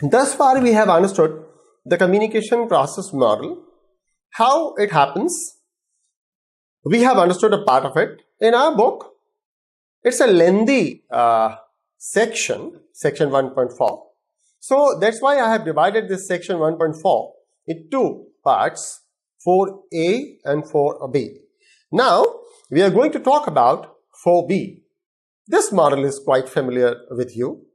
Thus far, we have understood the communication process model, how it happens. We have understood a part of it in our book. It's a lengthy section 1.4. So that's why I have divided this section 1.4 in two parts, 4a and 4b. Now, we are going to talk about 4b. This model is quite familiar with you.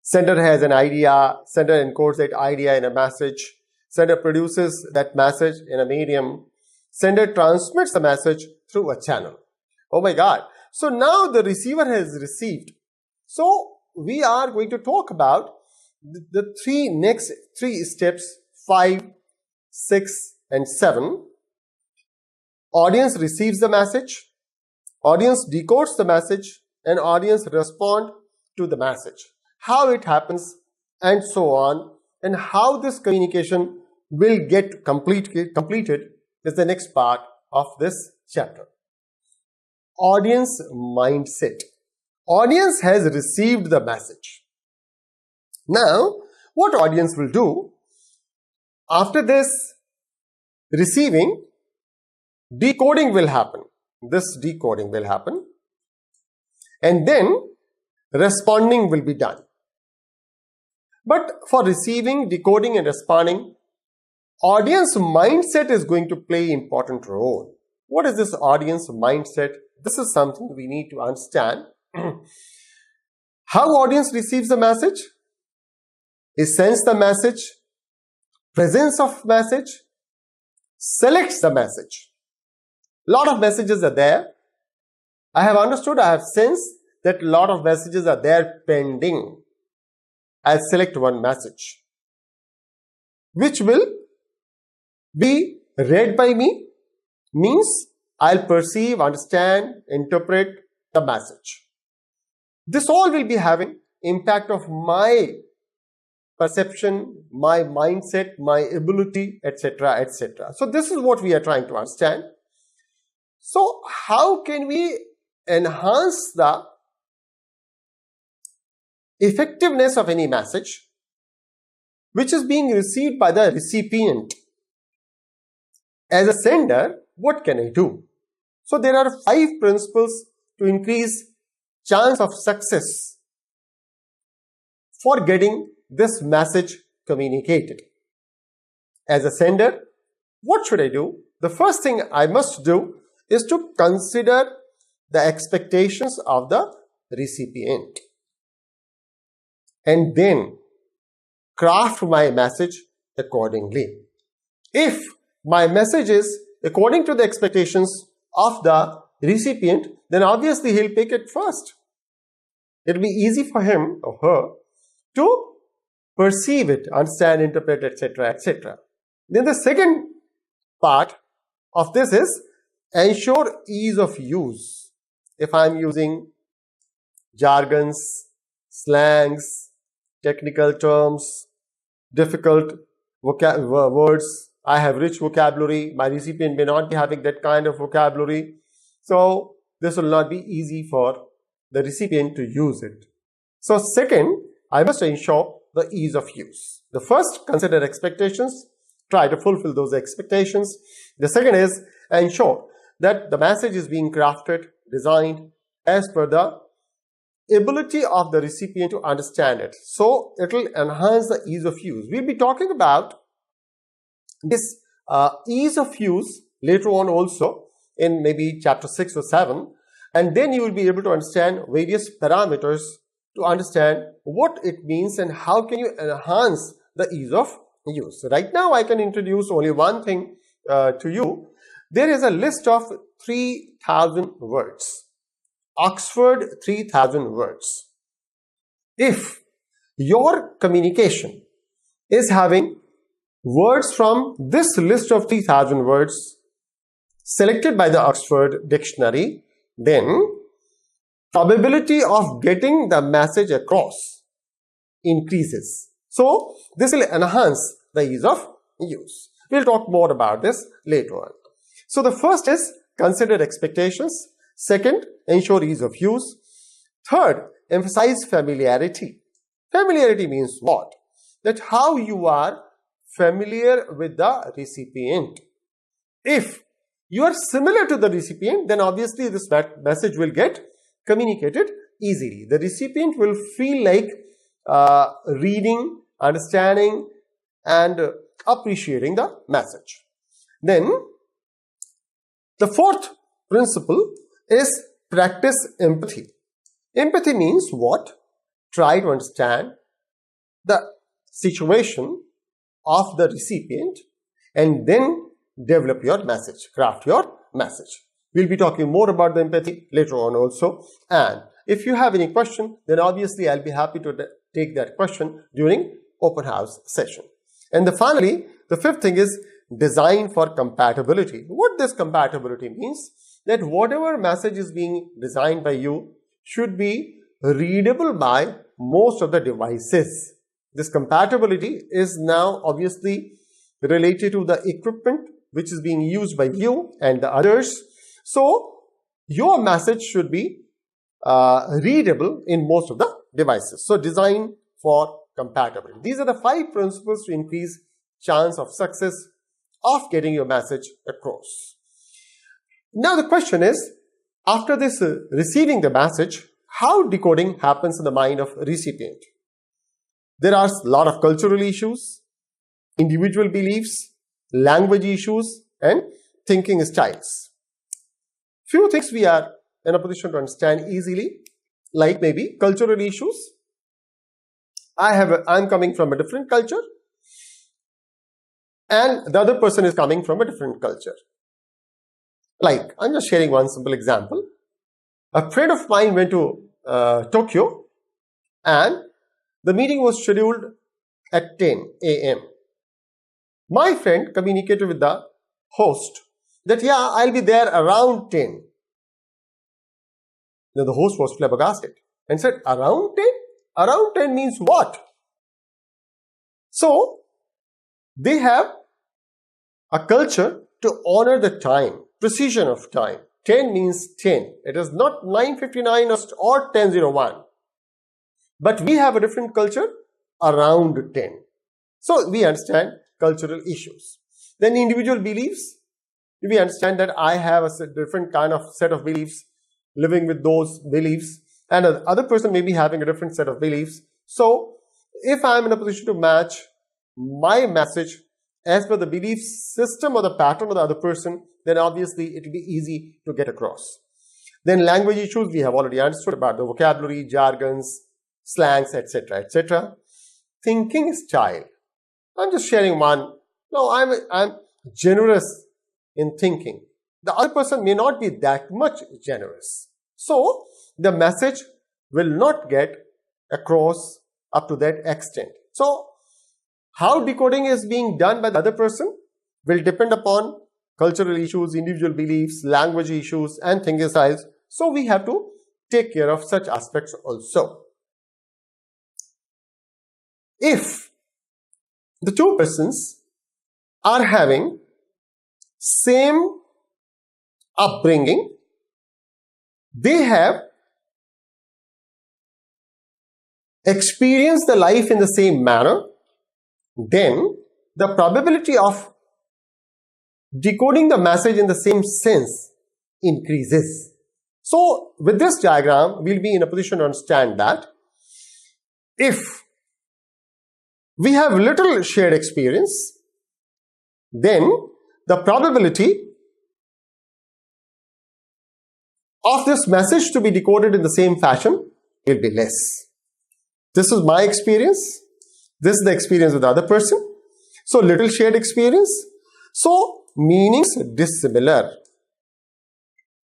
Sender has an idea, sender encodes that idea in a message, sender produces that message in a medium, sender transmits the message through a channel. Oh my God. So now the receiver has received. So we are going to talk about the next three steps, 5, 6 and 7. Audience receives the message, audience decodes the message, and audience respond to the message. How it happens and so on, and how this communication will get completed is the next part of this chapter. Audience mindset. Audience has received the message. Now, what audience will do? After this receiving, decoding will happen. This decoding will happen. And then responding will be done. But for receiving, decoding and responding, audience mindset is going to play an important role. What is this audience mindset? This is something we need to understand. How audience receives the message? It sends the message, presence of message, selects the message. A lot of messages are there. I have understood, I have sensed that a lot of messages are there pending. I'll select one message, which will be read by me, means I'll perceive, understand, interpret the message. This all will be having impact of my perception, my mindset, my ability, etc., etc. So this is what we are trying to understand. So how can we enhance the effectiveness of any message which is being received by the recipient? As a sender, what can I do? So there are 5 principles to increase chance of success for getting this message communicated. As a sender, what should I do? The first thing I must do is to consider the expectations of the recipient and then craft my message accordingly. If my message is according to the expectations of the recipient, then obviously he'll pick it first. It'll be easy for him or her to perceive it, understand, interpret, etc., etc. Then the second part of this is ensure ease of use. If I'm using jargons, slangs, technical terms, difficult words, I have rich vocabulary, my recipient may not be having that kind of vocabulary. So this will not be easy for the recipient to use it. So second, I must ensure the ease of use. The first, consider expectations, try to fulfill those expectations. The second is ensure that the message is being crafted, designed as per the ability of the recipient to understand it. So it will enhance the ease of use. We'll be talking about this ease of use later on also in maybe chapter 6 or 7, and then you will be able to understand various parameters to understand what it means and how can you enhance the ease of use. So right now I can introduce only one thing to you. There is a list of 3,000 words. Oxford 3,000 words. If your communication is having words from this list of 3,000 words selected by the Oxford Dictionary, then probability of getting the message across increases. So this will enhance the ease of use. We'll talk more about this later on. So the first is consider expectations. Second, ensure ease of use. Third, emphasize familiarity. Familiarity means what? that how you are familiar with the recipient. If you are similar to the recipient, then obviously this message will get communicated easily. The recipient will feel like reading, understanding, and appreciating the message. Then, the fourth principle is practice empathy. Empathy means what? Try to understand the situation of the recipient and then develop your message, craft your message. We'll be talking more about the empathy later on also. And if you have any question, then obviously I'll be happy to take that question during open house session. And finally, the fifth thing is design for compatibility. What this compatibility means, that whatever message is being designed by you should be readable by most of the devices. This compatibility is now obviously related to the equipment which is being used by you and the others. So your message should be readable in most of the devices. So design for compatibility. These are the 5 principles to increase chance of success of getting your message across. Now the question is, after this receiving the message, how decoding happens in the mind of recipient? There are a lot of cultural issues, individual beliefs, language issues, and thinking styles. Few things we are in a position to understand easily, like maybe cultural issues. I'm coming from a different culture, and the other person is coming from a different culture. Like, I'm just sharing one simple example. A friend of mine went to Tokyo, and the meeting was scheduled at 10 a.m. My friend communicated with the host that, yeah, I'll be there around 10. Now the host was flabbergasted and said, around 10? Around 10 means what? So, they have a culture to honor the time, precision of time. 10 means 10. It is not 9:59 or 10:01. But we have a different culture around 10. So, we understand cultural issues. Then individual beliefs. We understand that I have a different kind of set of beliefs, living with those beliefs, and the other person may be having a different set of beliefs. So, if I am in a position to match my message as per the belief system or the pattern of the other person, then obviously it will be easy to get across. Then language issues, we have already understood about the vocabulary, jargons, slangs, etc., etc. Thinking style. I'm just sharing one. No, I'm generous in thinking. The other person may not be that much generous. So, the message will not get across up to that extent. So, how decoding is being done by the other person will depend upon cultural issues, individual beliefs, language issues, and thinking styles. So, we have to take care of such aspects also. If the two persons are having same upbringing, they have experienced the life in the same manner, then the probability of decoding the message in the same sense increases. So, with this diagram, we'll be in a position to understand that if we have little shared experience, then the probability of this message to be decoded in the same fashion will be less. This is my experience. This is the experience of the other person. So, little shared experience. So, meanings dissimilar,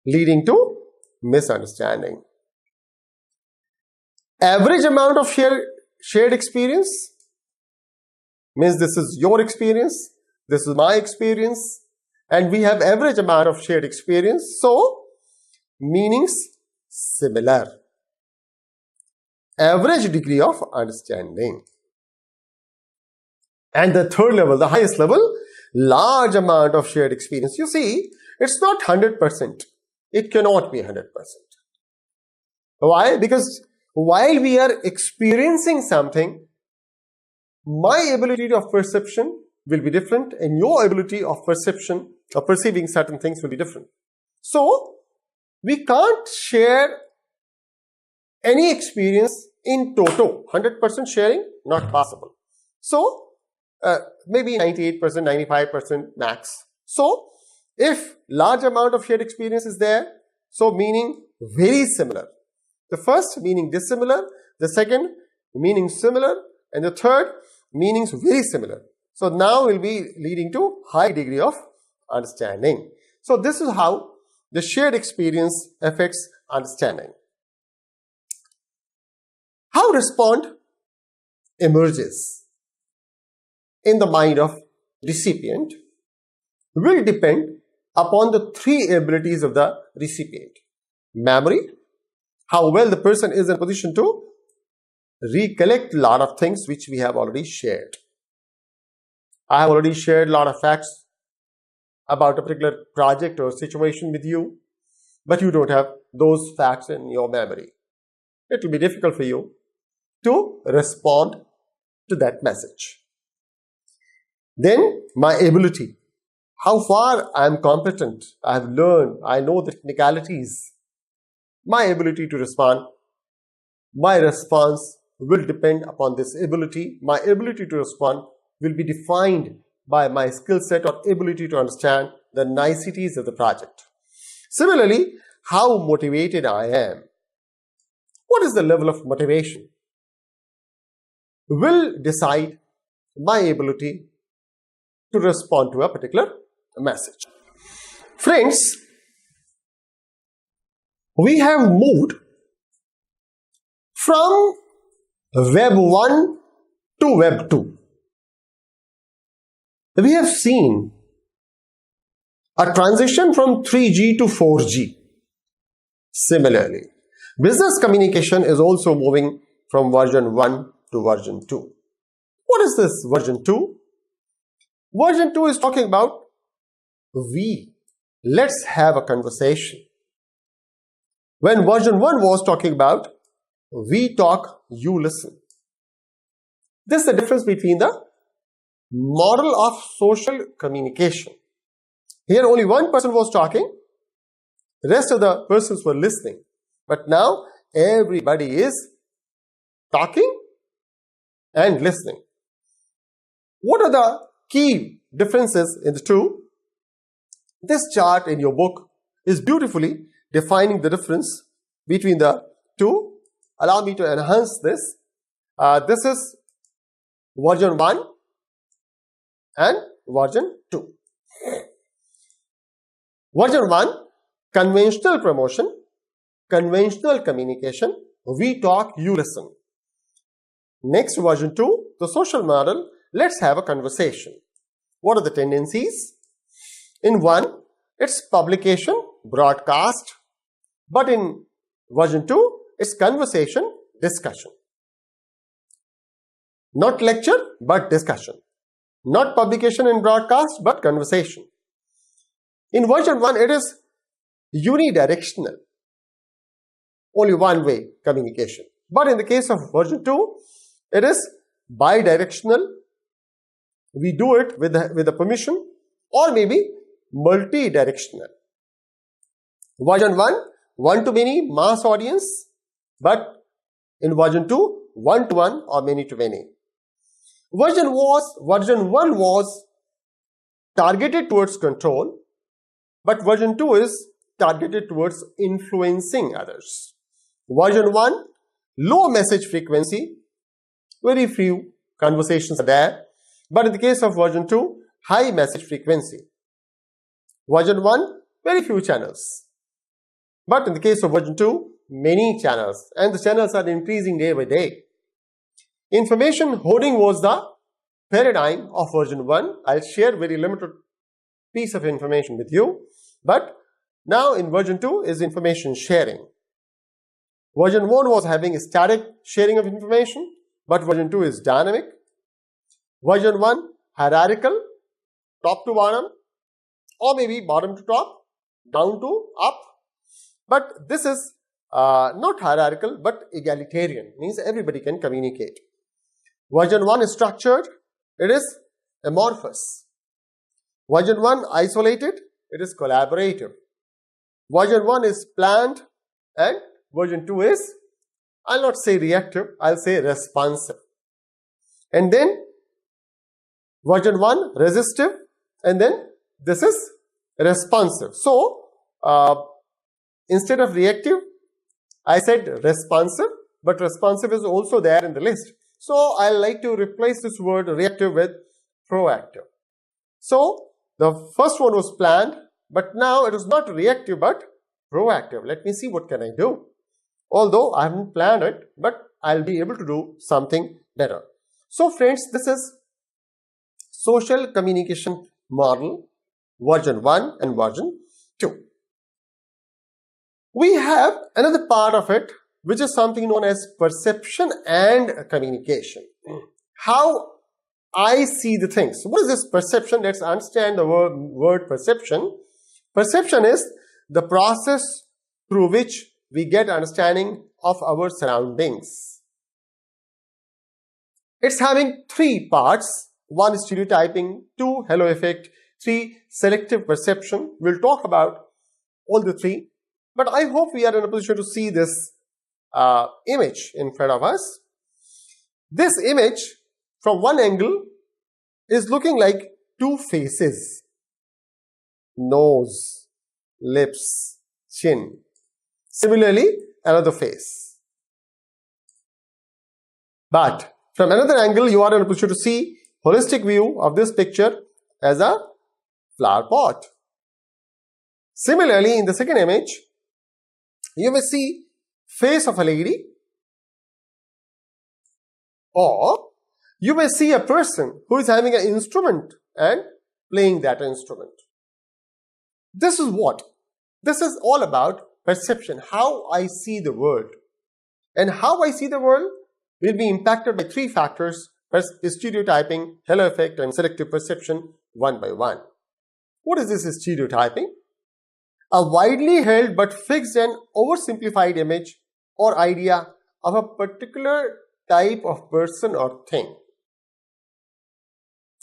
leading to misunderstanding. Average amount of shared experience means this is your experience, this is my experience, and we have average amount of shared experience. So, meanings similar. Average degree of understanding. And the third level, the highest level, large amount of shared experience. You see, it's not 100%. It cannot be 100%. Why? Because while we are experiencing something, my ability of perception will be different and your ability of perception or perceiving certain things will be different. So, we can't share any experience in toto. 100% sharing, not possible. So, maybe 98%, 95% max. So, if large amount of shared experience is there, so meaning very similar. The first meaning dissimilar, the second meaning similar, and the third meanings very similar. So now we'll be leading to high degree of understanding. So this is how the shared experience affects understanding. How respond emerges in the mind of recipient will depend upon the three abilities of the recipient. Memory, how well the person is in position to recollect a lot of things which we have already shared. I have already shared a lot of facts about a particular project or situation with you, but you don't have those facts in your memory. It will be difficult for you to respond to that message. Then my ability, how far I am competent, I have learned, I know the technicalities. My ability to respond, my response will depend upon this ability. My ability to respond will be defined by my skill set or ability to understand the niceties of the project. Similarly, how motivated I am. What is the level of motivation? Will decide my ability to respond to a particular message. Friends, we have moved from Web 1 to Web 2. We have seen a transition from 3G to 4G. Similarly, business communication is also moving from version 1 to version 2. What is this version 2? Version 2 is talking about let's have a conversation. When version 1 was talking about we talk, you listen. This is the difference between the model of social communication. Here only one person was talking, rest of the persons were listening. But now everybody is talking and listening. What are the key differences in the two? This chart in your book is beautifully defining the difference between the two. Allow me to enhance this. This is version 1 and version 2. Version 1, conventional promotion, conventional communication, we talk, you listen. Next version 2, the social model, let's have a conversation. What are the tendencies? In 1, it's publication, broadcast, but in version 2, it's conversation, discussion. Not lecture, but discussion. Not publication and broadcast, but conversation. In version 1, it is unidirectional. Only one way communication. But in the case of version 2, it is bidirectional. We do it with the permission, or maybe multi-directional. Version 1, one-to-many, mass audience. But in version 2, one-to-one or many-to-many. Version 1 was targeted towards control, but version 2 is targeted towards influencing others. Version 1, low message frequency, very few conversations are there. But in the case of version 2, high message frequency. Version 1, very few channels. But in the case of version 2, many channels, and the channels are increasing day by day. Information hoarding was the paradigm of version 1. I'll share very limited piece of information with you. But now in version 2 is information sharing. Version 1 was having a static sharing of information, but version 2 is dynamic. Version 1, hierarchical, top to bottom, or maybe bottom to top, down to up. But this is not hierarchical, but egalitarian, means everybody can communicate. Version 1 is structured, it is amorphous. Version 1 isolated, it is collaborative. Version 1 is planned, and version 2 is, I'll not say reactive, I'll say responsive. And then version 1 resistive, and then this is responsive. So instead of reactive, I said responsive, but responsive is also there in the list. So I like to replace this word reactive with proactive. So the first one was planned, but now it is not reactive but proactive. Let me see what can I do. Although I haven't planned it, but I'll be able to do something better. So friends, this is social communication model version 1 and version 2. We have another part of it, which is something known as perception and communication. How I see the things. What is this perception? Let's understand the word perception. Perception is the process through which we get understanding of our surroundings. It's having 3 parts. 1 is stereotyping, 2 halo effect, 3 selective perception. We'll talk about all the 3. But I hope we are in a position to see this image in front of us. This image from one angle is looking like 2 faces. Nose, lips, chin. Similarly, another face. But from another angle, you are in a position to see holistic view of this picture as a flower pot. Similarly, in the second image, you may see face of a lady, or you may see a person who is having an instrument and playing that instrument. This is what? This is all about perception, how I see the world. And how I see the world will be impacted by 3 factors: stereotyping, halo effect, and selective perception, one by one. What is this stereotyping? A widely held but fixed and oversimplified image or idea of a particular type of person or thing.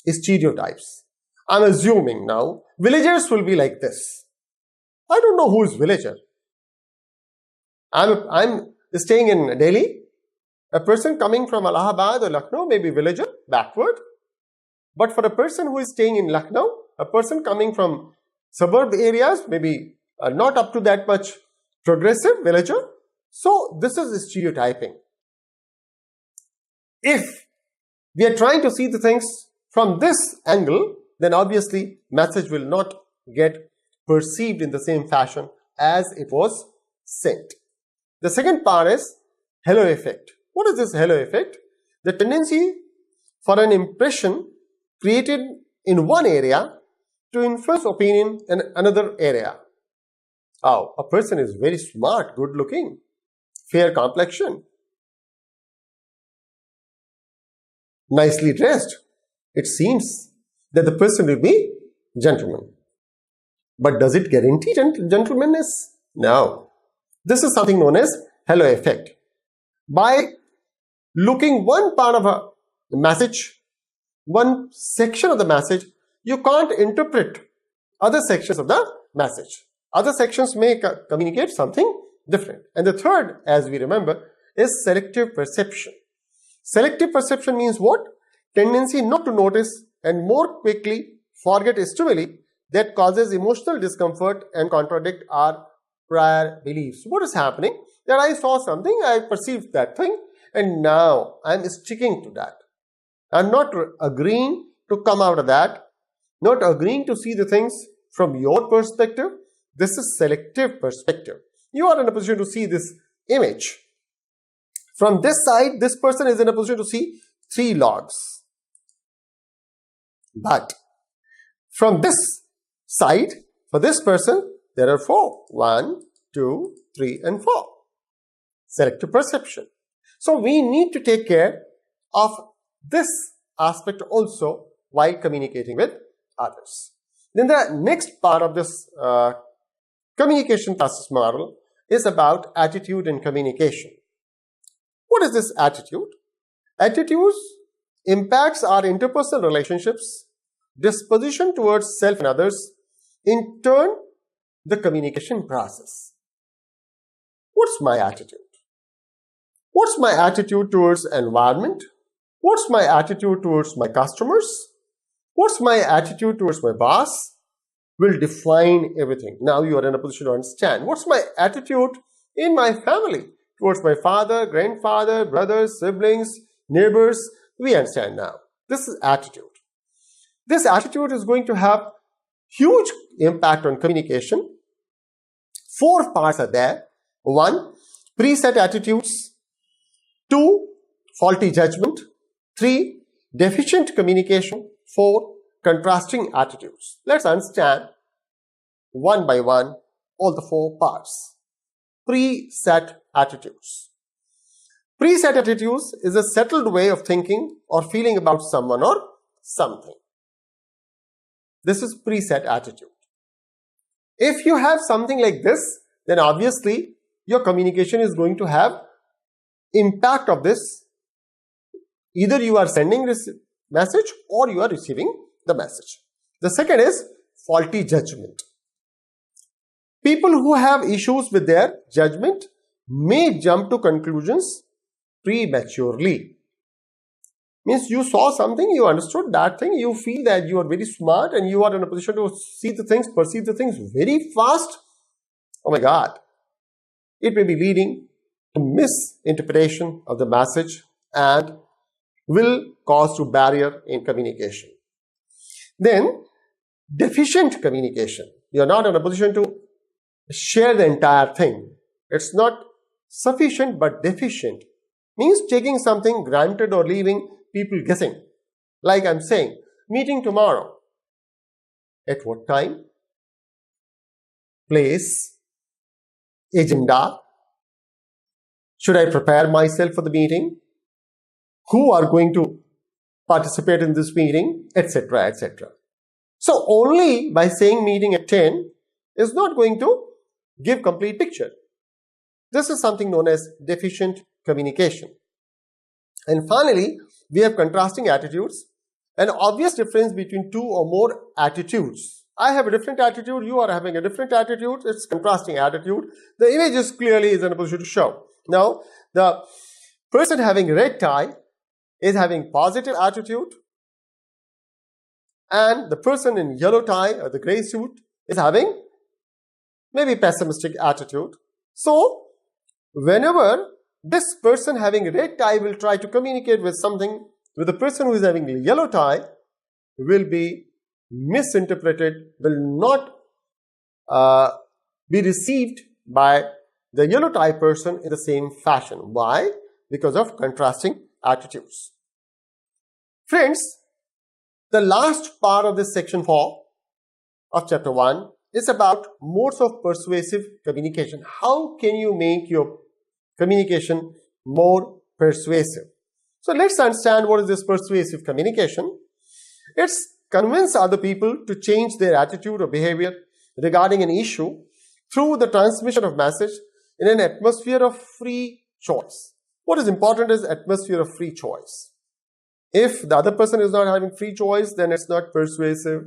Stereotypes. I'm assuming now villagers will be like this. I don't know who is villager. I'm staying in Delhi. A person coming from Allahabad or Lucknow may be villager, backward. But for a person who is staying in Lucknow, a person coming from suburb areas may be not up to that much progressive, villager. So this is stereotyping. If we are trying to see the things from this angle, then obviously message will not get perceived in the same fashion as it was sent. The second part is halo effect. What is this halo effect? The tendency for an impression created in one area to influence opinion in another area. Oh, a person is very smart, good looking, fair complexion, nicely dressed. It seems that the person will be gentleman. But does it guarantee gentlemanness? No. This is something known as halo effect. By looking one part of a message, one section of the message, you can't interpret other sections of the message. Other sections may communicate something different. And the third, as we remember, is selective perception. Selective perception means what? Tendency not to notice and more quickly forget stimuli that causes emotional discomfort and contradict our prior beliefs. What is happening? That I saw something, I perceived that thing, and now I'm sticking to that. I'm not agreeing to come out of that, not agreeing to see the things from your perspective. This is selective perspective. You are in a position to see this image. From this side, this person is in a position to see 3 logs. But from this side, for this person, there are 4. 1, 2, 3, and 4. Selective perception. So we need to take care of this aspect also while communicating with others. Then the next part of this communication process model is about attitude and communication. What is this attitude? Attitudes impacts our interpersonal relationships, disposition towards self and others, in turn, the communication process. What's my attitude? What's my attitude towards environment? What's my attitude towards my customers? What's my attitude towards my boss? Will define everything. Now you are in a position to understand. What's my attitude in my family towards my father, grandfather, brothers, siblings, neighbors? We understand now. This is attitude. This attitude is going to have huge impact on communication. 4 parts are there. 1, preset attitudes. 2, faulty judgment. 3, deficient communication. 4, contrasting attitudes. Let's understand one by one all the 4 parts. Preset attitudes. Preset attitudes is a settled way of thinking or feeling about someone or something. This is preset attitude. If you have something like this, then obviously your communication is going to have impact of this. Either you are sending this message or you are receiving the message. The second is faulty judgment. People who have issues with their judgment may jump to conclusions prematurely. Means you saw something, you understood that thing, you feel that you are very smart and you are in a position to see the things, perceive the things very fast. Oh my God. It may be leading to misinterpretation of the message and will cause to barrier in communication. Then, deficient communication. You are not in a position to share the entire thing. It's not sufficient but deficient. Means taking something granted or leaving people guessing. Like I'm saying, meeting tomorrow. At what time? Place? Agenda? Should I prepare myself for the meeting? Who are going to participate in this meeting? Etc. etc. So only by saying meeting at 10 is not going to give complete picture. This is something known as deficient communication. And finally, we have contrasting attitudes. An obvious difference between 2 or more attitudes. I have a different attitude, you are having a different attitude. It's contrasting attitude. The image is clearly in a position to show. Now, the person having red tie is having positive attitude, and the person in yellow tie or the gray suit is having maybe pessimistic attitude. So, whenever this person having red tie will try to communicate with something with the person who is having yellow tie, will be misinterpreted, will not be received by the yellow tie person in the same fashion. Why? Because of contrasting attitudes. Friends, the last part of this section 4 of chapter 1 is about modes of persuasive communication. How can you make your communication more persuasive? So let's understand what is this persuasive communication. It's convince other people to change their attitude or behavior regarding an issue through the transmission of message in an atmosphere of free choice. What is important is atmosphere of free choice. If the other person is not having free choice, then it's not persuasive.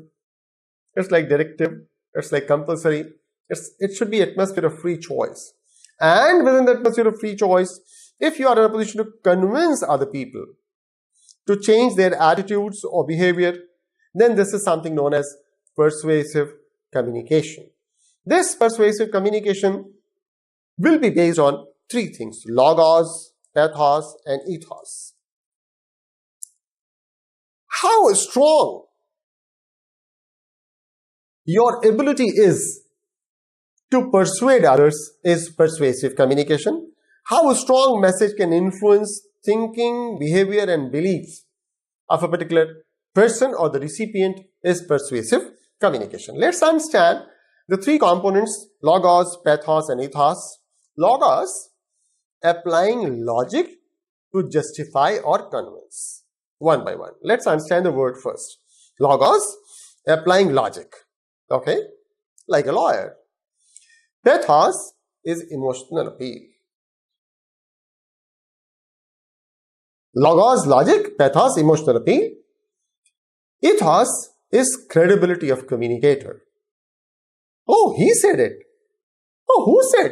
It's like directive. It's like compulsory. It should be atmosphere of free choice. And within the atmosphere of free choice, if you are in a position to convince other people to change their attitudes or behavior, then this is something known as persuasive communication. This persuasive communication will be based on 3 things: logos, pathos, and ethos. How strong your ability is to persuade others is persuasive communication. How a strong message can influence thinking, behavior, and beliefs of a particular person or the recipient is persuasive communication. Let's understand the 3 components: logos, pathos, and ethos. Logos, applying logic to justify or convince. One by one. Let's understand the word first. Logos, applying logic. Okay? Like a lawyer. Pathos is emotional appeal. Logos, logic. Pathos, emotional appeal. Ethos is credibility of communicator. Oh, he said it. Oh, who said?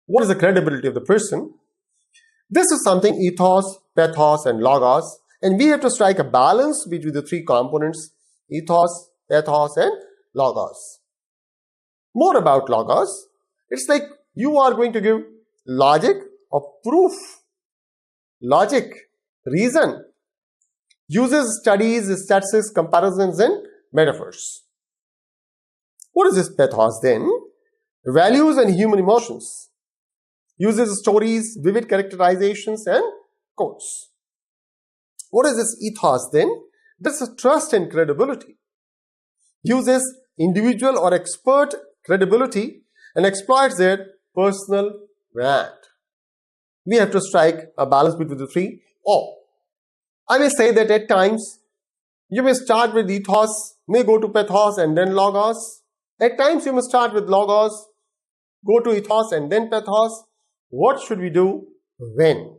What is the credibility of the person? This is something ethos, pathos, and logos. And we have to strike a balance between the three components, ethos, pathos, and logos. More about logos. It's like you are going to give logic or proof. Logic, reason. Uses studies, statistics, comparisons, and metaphors. What is this pathos then? Values and human emotions. Uses stories, vivid characterizations, and quotes. What is this ethos then? This is trust and credibility. Uses individual or expert credibility and exploits their personal brand. We have to strike a balance between the three. Or I may say that at times you may start with ethos, may go to pathos and then logos. At times you may start with logos, go to ethos and then pathos. What should we do? When?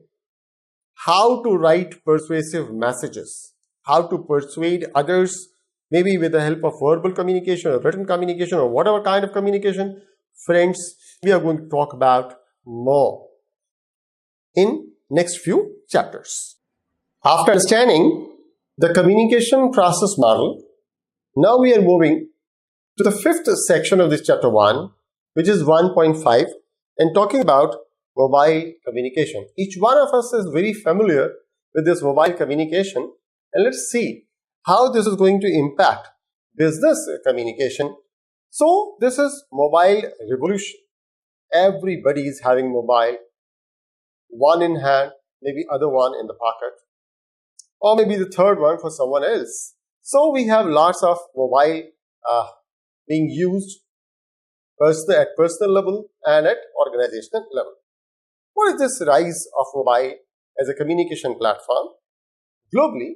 How to write persuasive messages. How to persuade others, maybe with the help of verbal communication or written communication or whatever kind of communication. Friends, we are going to talk about more in next few chapters. After understanding the communication process model, now we are moving to the fifth section of this chapter 1, which is 1.5, and talking about mobile communication. Each one of us is very familiar with this mobile communication, and let's see how this is going to impact business communication. So this is mobile revolution. Everybody is having mobile, one in hand, maybe other one in the pocket, or maybe the third one for someone else. So we have lots of mobile being used at personal level and at organizational level. What is this rise of mobile as a communication platform? Globally,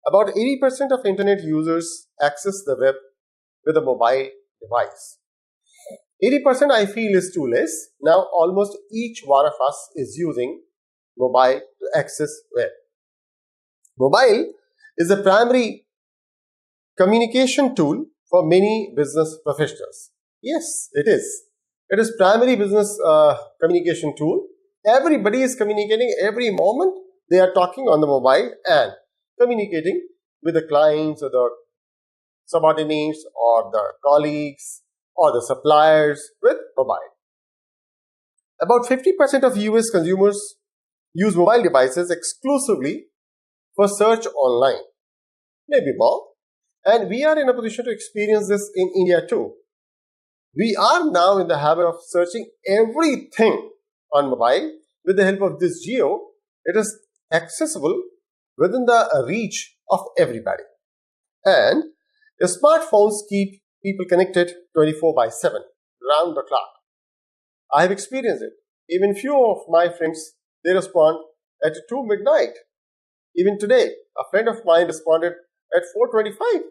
about 80% of internet users access the web with a mobile device. 80% I feel is too less. Now almost each one of us is using mobile to access web. Mobile is a primary communication tool for many business professionals. Yes, it is. It is primary business communication tool. Everybody is communicating every moment. They are talking on the mobile and communicating with the clients or the subordinates or the colleagues or the suppliers with mobile. About 50% of US consumers use mobile devices exclusively for search online, maybe more. And we are in a position to experience this in India too. We are now in the habit of searching everything on mobile. With the help of this geo, it is accessible within the reach of everybody. And the smartphones keep people connected 24/7, round the clock. I have experienced it. Even few of my friends, they respond at 2 midnight. Even today, a friend of mine responded at 4:25.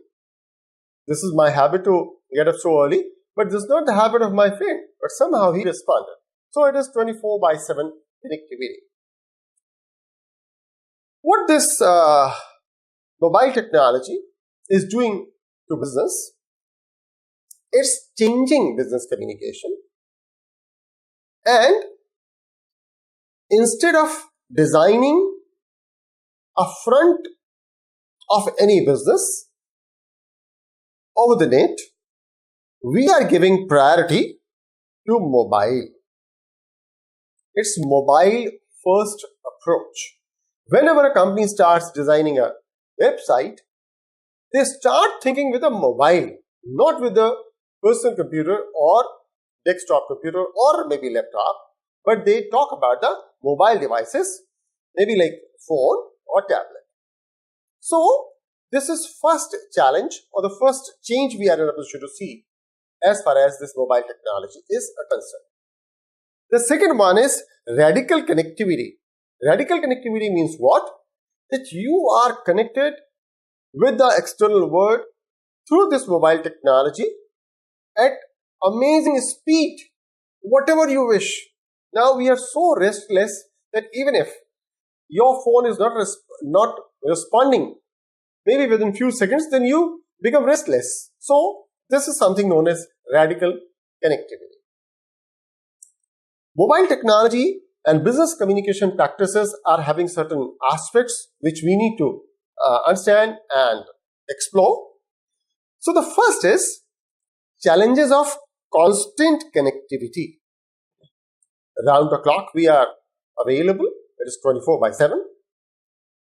This is my habit to get up so early, but this is not the habit of my friend. But somehow he responded. So it is 24/7 connectivity. What this mobile technology is doing to business, it's changing business communication. And instead of designing a front of any business over the net, we are giving priority to mobile. It's mobile first approach. Whenever a company starts designing a website, they start thinking with a mobile, not with a personal computer or desktop computer or maybe laptop, but they talk about the mobile devices, maybe like phone or tablet. So this is first challenge or the first change we are in a position to see as far as this mobile technology is concerned. The second one is radical connectivity. Radical connectivity means what? That you are connected with the external world through this mobile technology at amazing speed, whatever you wish. Now we are so restless that even if your phone is not responding, maybe within few seconds, then you become restless. So this is something known as radical connectivity. Mobile technology and business communication practices are having certain aspects which we need to understand and explore. So the first is challenges of constant connectivity. Round the clock we are available. It is 24/7.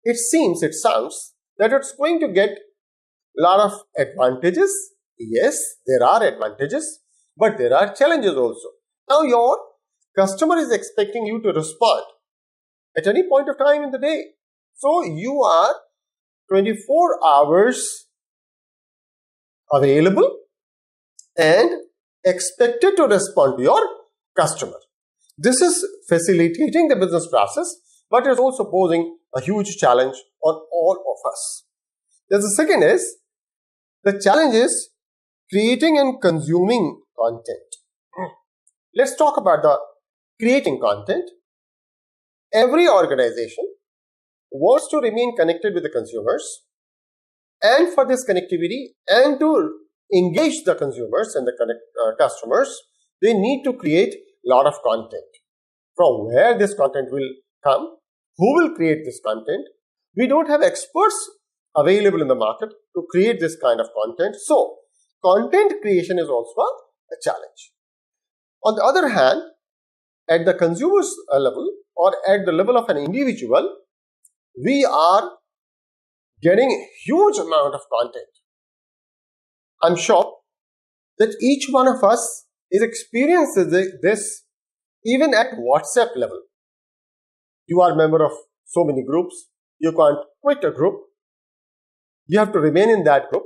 It sounds that it's going to get a lot of advantages. Yes, there are advantages, but there are challenges also. Now your customer is expecting you to respond at any point of time in the day. So you are 24 hours available and expected to respond to your customer. This is facilitating the business process, but it is also posing a huge challenge on all of us. The second is the challenge is creating and consuming content. Let's talk about the creating content. Every organization wants to remain connected with the consumers, and for this connectivity and to engage the consumers and the customers, they need to create a lot of content. From where this content will come, who will create this content? We don't have experts available in the market to create this kind of content. So content creation is also a challenge. On the other hand, at the consumer's level or at the level of an individual, we are getting a huge amount of content. I'm sure that each one of us is experiencing this even at WhatsApp level. You are a member of so many groups. You can't quit a group. You have to remain in that group.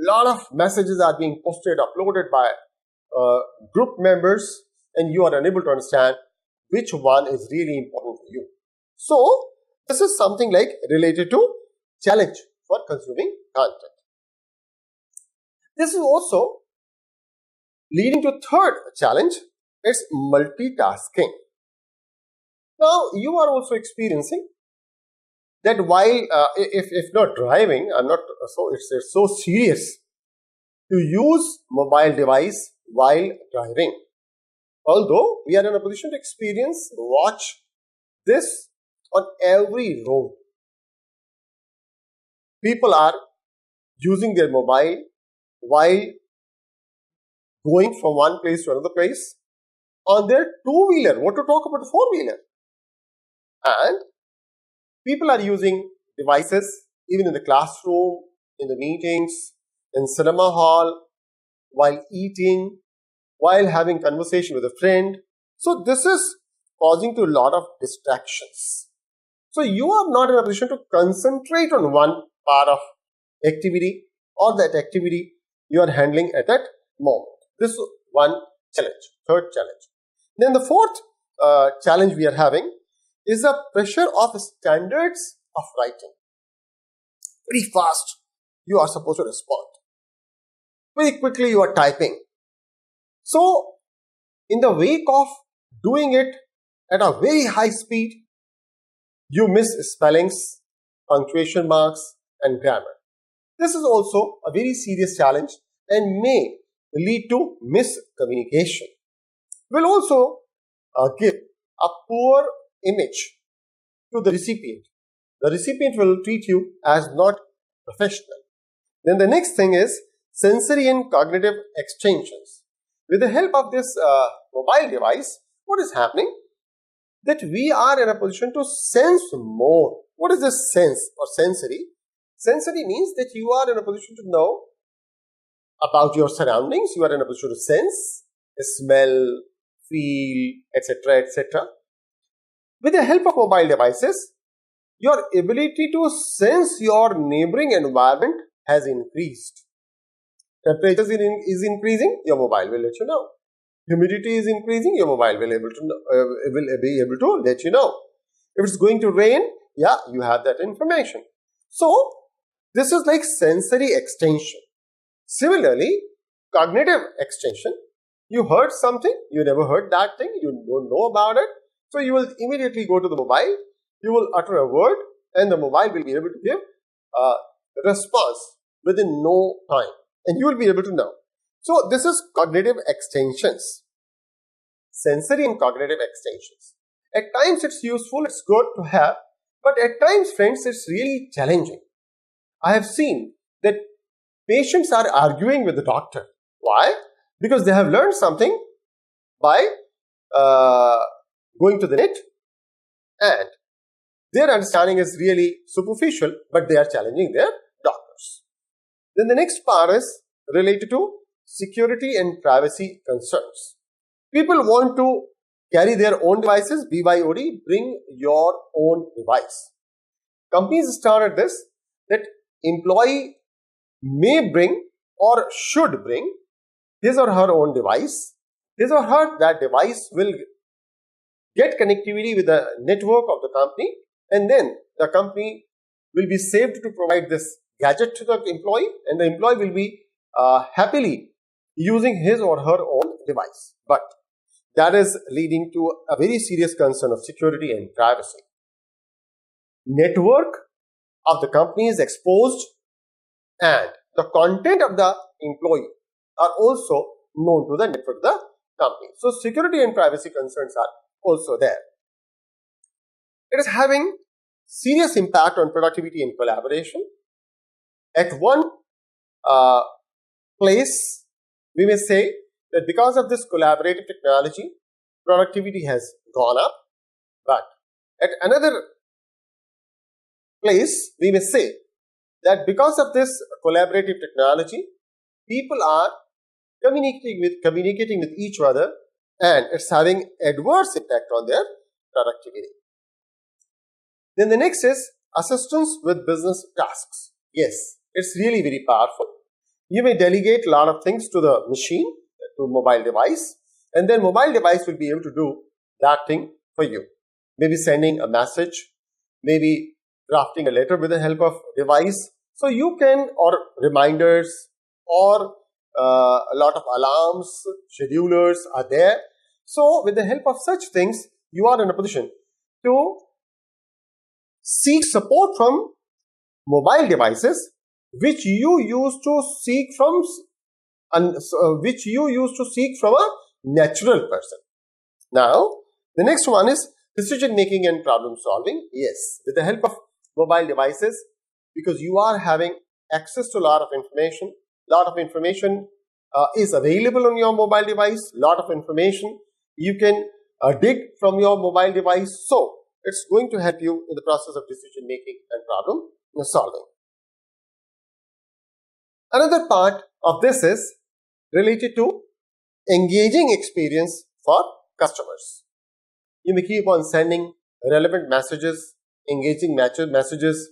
A lot of messages are being posted, uploaded by group members, and you are unable to understand which one is really important for you. So this is something like related to challenge for consuming content. This is also leading to third challenge. It's multitasking. Now you are also experiencing that while if not driving, it's so serious to use mobile device while driving. Although we are in a position to watch this on every road. People are using their mobile while going from one place to another place on their two-wheeler. What to talk about the four-wheeler? And people are using devices even in the classroom, in the meetings, in cinema hall, while eating, while having conversation with a friend. So this is causing to a lot of distractions. So you are not in a position to concentrate on one part of activity or that activity you are handling at that moment. This is one challenge, third challenge. Then the fourth challenge we are having is the pressure of standards of writing. Very fast you are supposed to respond. Very quickly you are typing. So in the wake of doing it at a very high speed, you miss spellings, punctuation marks, and grammar. This is also a very serious challenge and may lead to miscommunication. Will also give a poor image to the recipient. The recipient will treat you as not professional. Then the next thing is sensory and cognitive extensions. With the help of this mobile device, what is happening? That we are in a position to sense more. What is this sense or sensory? Sensory means that you are in a position to know about your surroundings. You are in a position to sense, smell, feel, etc., etc. With the help of mobile devices, your ability to sense your neighboring environment has increased. Temperature is increasing, your mobile will let you know. Humidity is increasing, your mobile will be able to let you know. If it's going to rain, yeah, you have that information. So this is like sensory extension. Similarly, cognitive extension. You heard something, you never heard that thing, you don't know about it. So you will immediately go to the mobile, You will utter a word and the mobile will be able to give a response within no time, and you will be able to know. So this is cognitive extensions, sensory and cognitive extensions. At times it's useful, it's good to have, but at times, friends, it's really challenging. I have seen that patients are arguing with the doctor. Why? Because they have learned something by going to the net, and their understanding is really superficial, but they are challenging their doctors. Then the next part is related to security and privacy concerns. People want to carry their own devices, BYOD, bring your own device. Companies started this, that employee may bring or should bring his or her own device. His or her, that device will get connectivity with the network of the company, and then the company will be saved to provide this gadget to the employee, and the employee will be happily using his or her own device. But that is leading to a very serious concern of security and privacy. Network of the company is exposed, and the content of the employee are also known to the network of the company. So security and privacy concerns are also there. It is having serious impact on productivity and collaboration. At one place, we may say that because of this collaborative technology, productivity has gone up. But at another place, we may say that because of this collaborative technology, people are communicating with each other, and it's having adverse impact on their productivity. Then the next is assistance with business tasks. Yes, it's really very powerful. You may delegate a lot of things to the machine, to mobile device, and then mobile device will be able to do that thing for you. Maybe sending a message, maybe drafting a letter with the help of device. So you can, or reminders, or a lot of alarms, schedulers are there. So with the help of such things, you are in a position to seek support from mobile devices which you used to seek from a natural person. Now, the next one is decision making and problem solving. Yes, with the help of mobile devices, because you are having access to a lot of information. Lot of information is available on your mobile device. Lot of information you can dig from your mobile device. So it's going to help you in the process of decision making and problem solving. Another part of this is related to engaging experience for customers. You may keep on sending relevant messages, engaging messages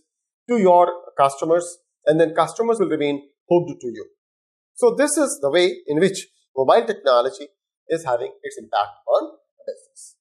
to your customers, and then customers will remain hooked to you. So this is the way in which mobile technology is having its impact on business.